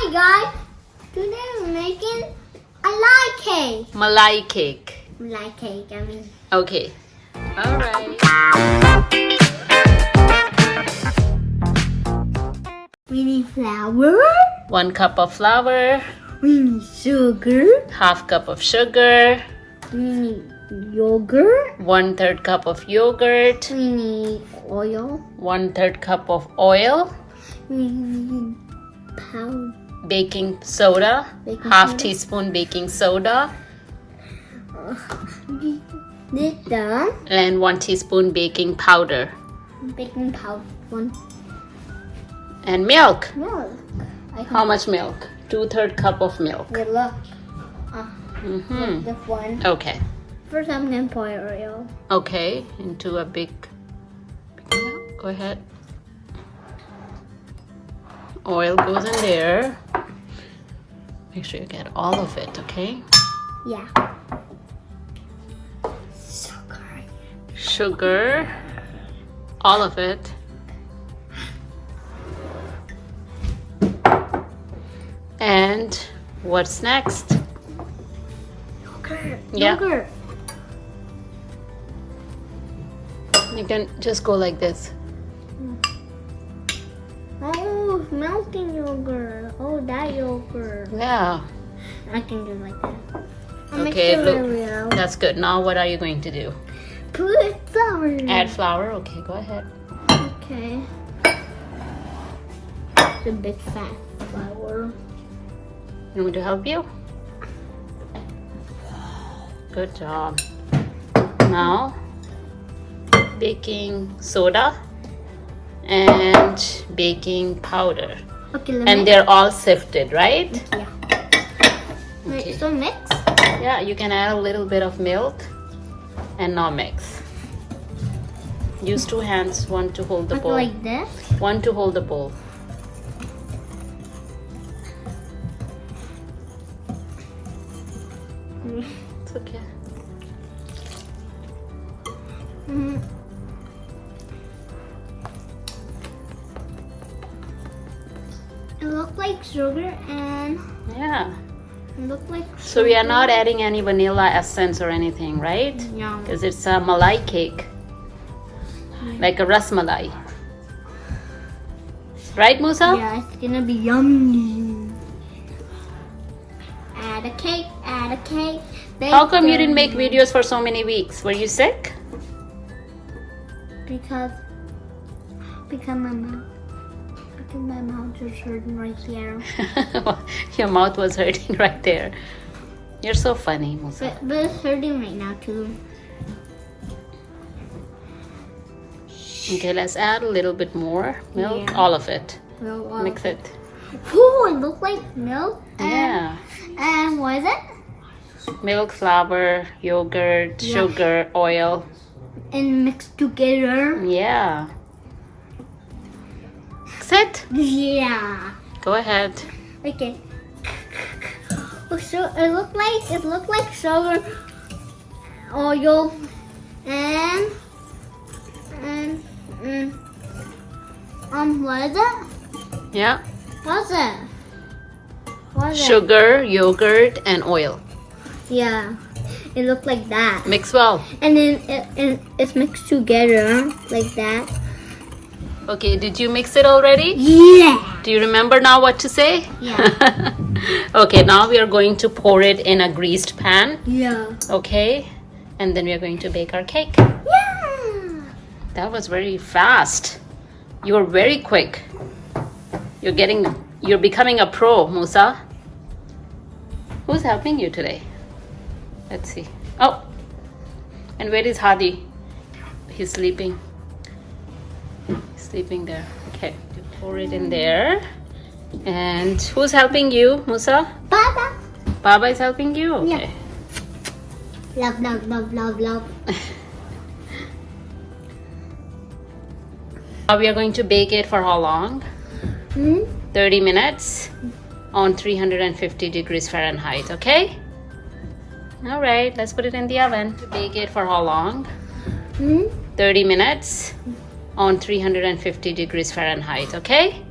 Hi guys, today we're making a malai cake. Malai cake. Malai cake, I mean. Okay. All right. We need flour. 1 cup of flour. We need sugar. Half cup of sugar. We need yogurt. 1/3 cup of yogurt. We need oil. 1/3 cup of oil. We need powder. Baking soda. Baking Half soda. teaspoon baking soda. This done. And 1 teaspoon baking powder. Baking powder. 1 And milk. milk. How much milk? 2/3 cup of milk. Good luck. Mm-hmm. This one. Okay. First, I'm gonna pour oil. Okay. Into a big. Go ahead. Oil goes in there. Make sure you get all of it, okay? Yeah. Sugar. Sugar. All of it. And what's next? Yogurt. Yeah. Yogurt. You can just go like this. Oh, melting yogurt. Oh, that yogurt. Yeah. I can do like that. I'll mix Okay, it look. really well. That's good. Now what are you going to do? Put flour. Add flour? Okay, go ahead. Okay. The big fat flour. You want me to help you? Good job. Now, baking soda and baking powder. Okay, let And me. they're all sifted, right? Yeah. Wait, Okay. so mix? Yeah, you can add a little bit of milk and now mix. Use 2 hands, one to hold the Okay, bowl. like this? One to hold the bowl. It's okay. Mm. It looked like sugar and Yeah. it looked like So we are not adding any vanilla essence or anything, right? Yeah. Because it's a malai cake. Like a ras malai. Right, Musa? Yeah, it's gonna be yummy. Add a cake, add a cake. How come you didn't make videos for so many weeks? Were you sick? Because my mouth is hurting right here. Your mouth was hurting right there. You're so funny, Musa. But it's hurting right now too. Okay, let's add a little bit more milk. Yeah. All of it. Well, Mix it. Ooh, it looks like milk. Yeah. And what is it? Milk, flour, yogurt, Yeah. sugar, oil. And mixed together. Yeah. Mix it. Yeah. Go ahead. Okay. Oh, so it looked like sugar, oil, and what is it? Yeah. What's it? What is it? Sugar, yogurt, and oil. Yeah. It looked like that. Mix well. And then it's mixed together like that. Okay, did you mix it already? Yeah. Do you remember now what to say? Yeah. Okay, now we are going to pour it in a greased pan. Yeah. Okay. And then we are going to bake our cake. Yeah. That was very fast. You were very quick. You're becoming a pro, Musa. Who's helping you today? Let's see. Oh, and where is Hadi? He's sleeping. He's sleeping there. Okay, you pour it in there. And who's helping you, Musa? Baba. Baba is helping you? Okay. Love, love, love, love, love. Now we are going to bake it for how long? 30 minutes on 350 degrees Fahrenheit, okay? All right, let's put it in the oven. Bake it for how long? 30 minutes on 350 degrees Fahrenheit, okay?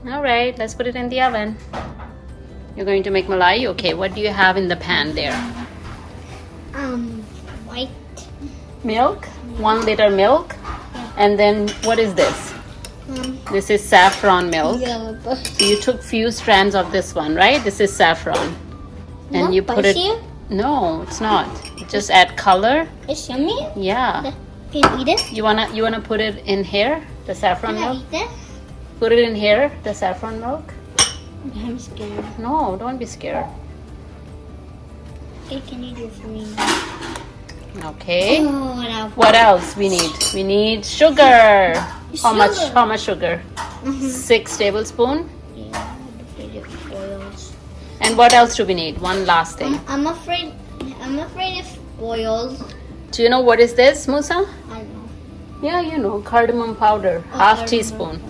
All right, let's put it in the oven. You're going to make malai? Okay, what do you have in the pan there? White Milk, 1 liter milk. And then what is this? This is saffron milk. Yeah, but So you took few strands of this one, right? This is saffron. And not you put it. spicy? No, it's not. Just add color. It's yummy. Yeah. Can you eat it? You wanna put it in here, the saffron Can I milk? eat it? Put it in here, the saffron milk. I'm scared. No, don't be scared. Okay, can you do it for me? Okay. Oh, now. What else we need? We need sugar. How much? Sugar. How much sugar? 6 tablespoons. Yeah, I'm afraid it boils. And what else do we need? One last thing. I'm afraid it boils. Do you know what is this, Musa? I don't know. Yeah, you know, cardamom powder, half teaspoon.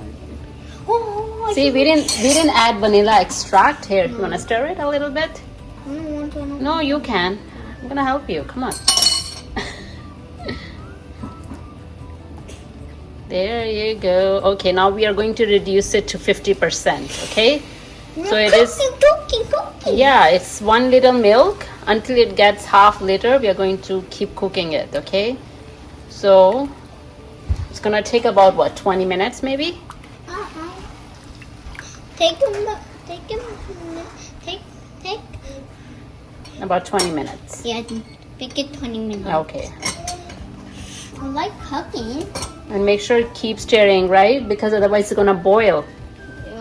Oh, See, we didn't add vanilla extract here. You wanna stir it a little bit? I don't want to. No, you can. I'm gonna help you. Come on. There you go. Okay, now we are going to reduce it to 50%. Okay. So it is. Cooking. Yeah, it's 1 liter milk. Until it gets half liter, we are going to keep cooking it. Okay. So it's gonna take about what, 20 minutes maybe? Take About 20 minutes. Yeah, make it 20 minutes. Okay. I like cooking. And make sure it keeps stirring, right? Because otherwise it's gonna boil,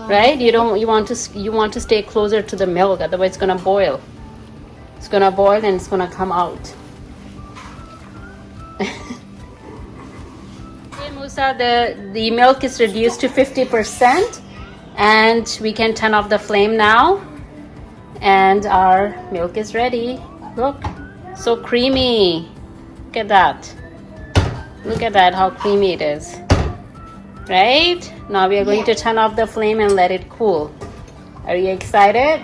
right? You want to stay closer to the milk, otherwise it's gonna boil. It's gonna boil and it's gonna come out. Okay, Musa, the milk is reduced to 50%, and we can turn off the flame now. And our milk is ready. Look, so creamy. Look at that. Look at that, how creamy it is. Right? Now we are going to turn off the flame and let it cool. Are you excited?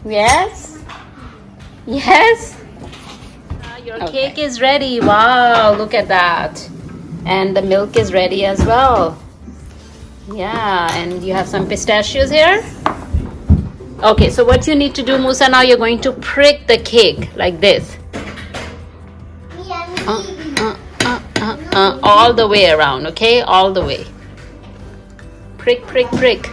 Yes? Yes? Your cake is ready. Wow, look at that. And the milk is ready as well. Yeah, and you have some pistachios here. Okay, so what you need to do, Musa, now you're going to prick the cake like this. All the way around, okay? All the way. Prick, prick, prick.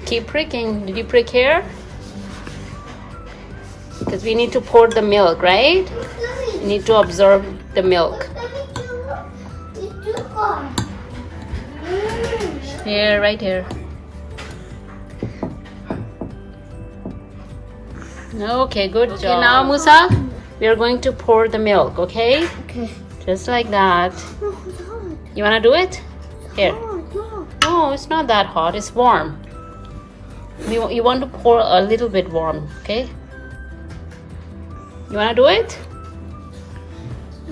Keep pricking. Did you prick here? Because we need to pour the milk, right? We need to absorb the milk. Here, right here. Okay, good job. Okay, now Musa, we are going to pour the milk, okay? Okay. Just like that. You wanna do it? Here. No, it's not that hot. It's warm. You want to pour a little bit warm, okay? You wanna do it?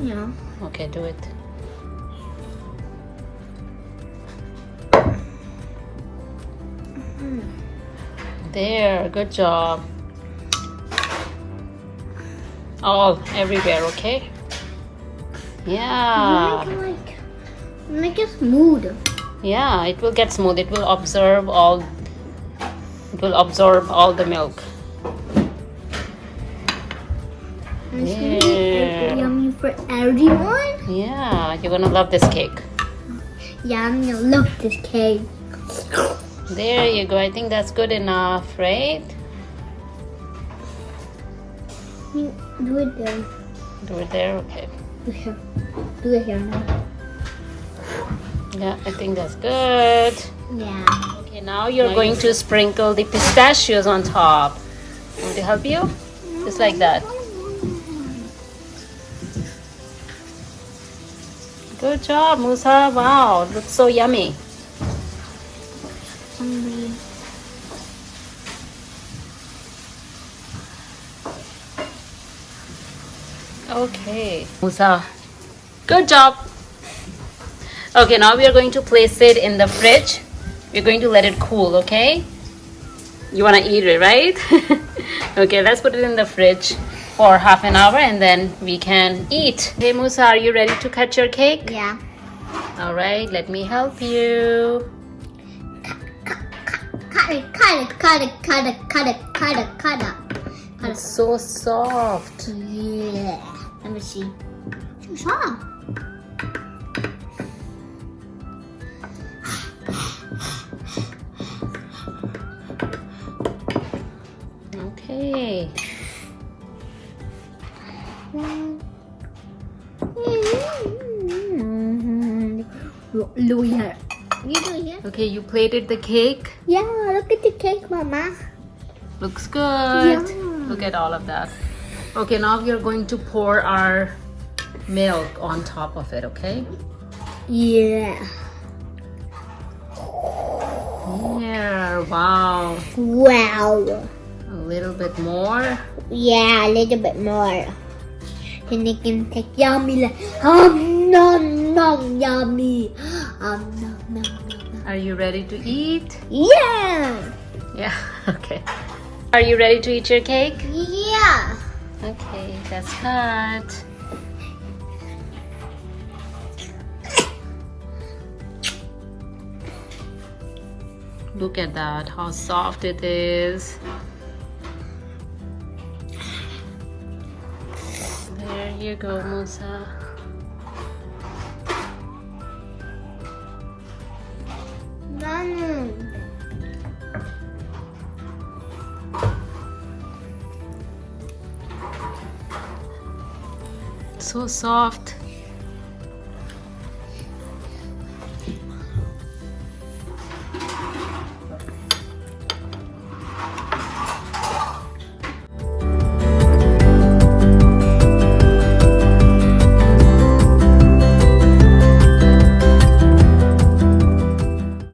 Yeah. Okay, do it. There, good job. All everywhere, okay? Yeah. Make it smooth. Yeah, it will get smooth. It will absorb all. It will absorb all the milk. And it's gonna be yummy for everyone. Yeah, you're gonna love this cake. Yeah, I'm gonna love this cake. There you go. I think that's good enough, right? Do it there. Do it there, okay. Do it here. Do it here now. Yeah, I think that's good. Yeah. Okay, now you're going to sprinkle the pistachios on top. Want me to help you? Just like that. Good job, Musa. Wow, looks so yummy. Hungry. Okay, Musa. Good job. Okay, now we are going to place it in the fridge. We're going to let it cool, okay? You want to eat it, right? Okay, let's put it in the fridge. for half an hour and then we can eat. Hey Musa, are you ready to cut your cake? Yeah. All right, let me help you. Cut it. It's so soft. Yeah. Let me see. So soft. Okay. Do here. You do here? Okay, you plated the cake. Yeah, look at the cake, Mama. Looks good. Yeah. Look at all of that. Okay, now we are going to pour our milk on top of it, okay? Yeah. Yeah, wow. Wow. A little bit more. Yeah, a little bit more. Then you can take yummy like nom nom yummy. Nom nom nom. Are you ready to eat? Yeah. Yeah, okay. Are you ready to eat your cake? Yeah. Okay, let's cut. Look at that, how soft it is. There you go, Musa. So soft.